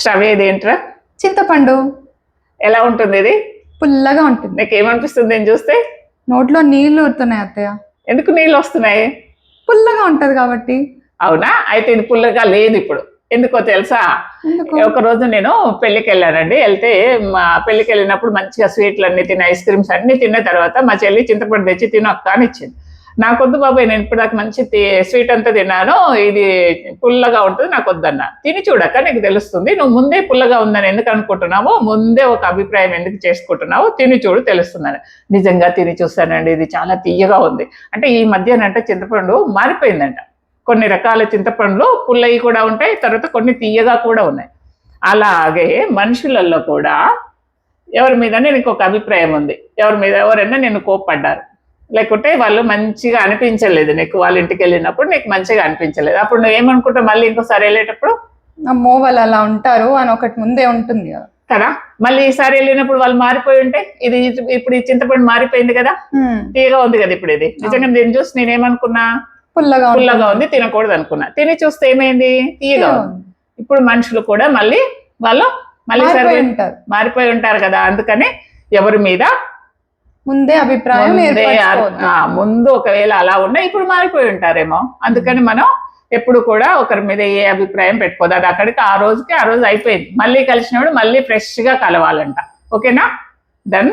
Stove ఏది ఏంట్రా? చింతపండు. ఎలా ఉంటుంది ఇది? పుల్లగా ఉంటుంది. నీకేమనిపిస్తుంది నేను చూస్తే? నోట్లో నీళ్లు ఊరుతున్నాయి అత్తయ్య. ఎందుకు నీళ్ళు వస్తున్నాయి? పుల్లగా ఉంటది కాబట్టి. అవునా? అయితే ఇది పుల్లగా లేదు ఇప్పుడు. ఎందుకో తెలుసా? ఎందుకు? ఒక రోజు నేను పెళ్లికి వెళ్ళానండి. వెళ్తే మా పెళ్లికి వెళ్ళినప్పుడు మంచిగా స్వీట్లు అన్ని తిన్న, ఐస్ క్రీమ్స్ అన్ని తిన్న తర్వాత మా చెల్లి చింతపండు తెచ్చి తిను అక్క అని ఇచ్చింది. నాకొద్దు బాబాయ్, నేను ఇప్పుడు దాకా మంచి స్వీట్ అంతా తిన్నాను, ఇది పుల్లగా ఉంటుంది, నాకు వద్దన్నా. తిని చూడక్క నీకు తెలుస్తుంది. నువ్వు ముందే పుల్లగా ఉందని ఎందుకు అనుకుంటున్నావో, ముందే ఒక అభిప్రాయం ఎందుకు చేసుకుంటున్నావో తిని చూడు తెలుస్తుందని. నిజంగా తిని చూస్తానండి, ఇది చాలా తీయగా ఉంది. అంటే ఈ మధ్యనంటే చింతపండు మారిపోయిందంట. కొన్ని రకాల చింతపండ్లు పుల్లయి కూడా ఉంటాయి, తర్వాత కొన్ని తీయగా కూడా ఉన్నాయి. అలాగే మనుషులలో కూడా ఎవరి మీద నీకు ఒక అభిప్రాయం ఉంది, ఎవరి మీద ఎవరైనా నేను కోప్పడ్డారు, లేకుంటే వాళ్ళు మంచిగా అనిపించలేదు నీకు, వాళ్ళ ఇంటికి వెళ్ళినప్పుడు నీకు మంచిగా అనిపించలేదు, అప్పుడు నువ్వు ఏమనుకుంటావు? మళ్ళీ ఇంకోసారి వెళ్ళేటప్పుడు అమ్మో వాళ్ళు అలా ఉంటారు అని ఒకటి ముందే ఉంటుంది కదా కదా. మళ్ళీ ఈసారి వెళ్ళినప్పుడు వాళ్ళు మారిపోయి ఉంటే, ఇది ఇప్పుడు ఈ చింతపండు మారిపోయింది కదా, తీయగా ఉంది కదా ఇప్పుడు ఇది. నిజంగా దీన్ని చూసి నేనేమనుకున్నా? పుల్లగా ఉంది, తినకూడదు అనుకున్నా. తిని చూస్తే ఏమైంది? తీయగా ఉంది. ఇప్పుడు మనుషులు కూడా మళ్ళీ వాళ్ళు మారిపోయి ఉంటారు కదా. అందుకని ఎవరి మీద ముందే అభిప్రాయం ముందు ఒకవేళ అలా ఉన్నా ఇప్పుడు మారిపోయి ఉంటారేమో. అందుకని మనం ఎప్పుడు కూడా ఒకరి మీద ఏ అభిప్రాయం పెట్టుకోదు. అది అక్కడికి ఆ రోజుకి ఆ రోజు అయిపోయింది. మళ్ళీ కలిసినప్పుడు మళ్ళీ ఫ్రెష్ గా కలవాలంట. ఓకేనా? డన్.